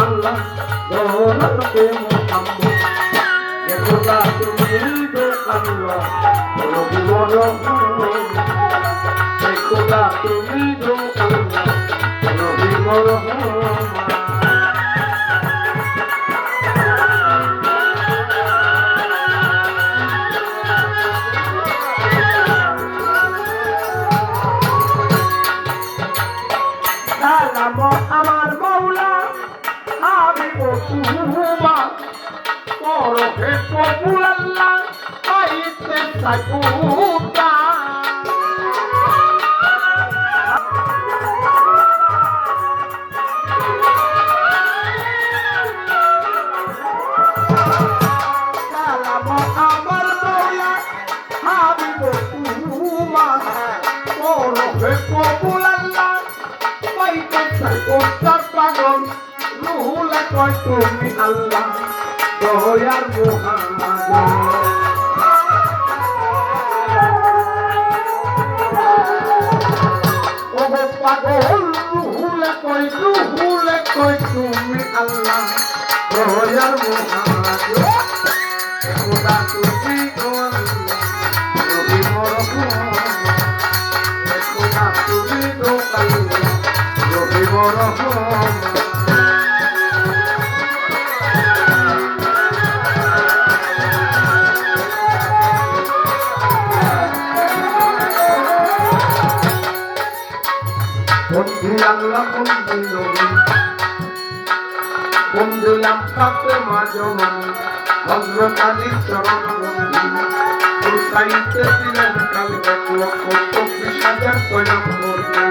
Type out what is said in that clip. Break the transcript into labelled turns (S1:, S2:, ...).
S1: আল্লাহ দৌলতে মুহাম্মদ খোদা তুমি তো আল্লাহ রবি রহমান খোদা তুমি তো আল্লাহ রবি রহমান আমার মৌলা আমি তোমা পরহে কবুল আল্লাহ পাইতে থাকুতা আমার মৌলা আমি তোমা পরহে কবুল আল্লাহ পাইতে থাকুতার পাগল রুহুলে কয় তুমি আল্লাহ দয়ার মুহাম্মদ ও পাগল রুহুলে কয় তুমি আল্লাহ দয়ার মুহাম্মদ খোদা তুমি তো আল্লাহ রবি রহমান খোদা তুমি তো আল্লাহ রবি রহমান বন্ধু আল্লাহ বন্ধু নবী বন্ধু নাম ফাতেমা জননী হযরত আলী চরণ বন্ধু উসাইতে দিলেন কাল 1,24,000 নম্বর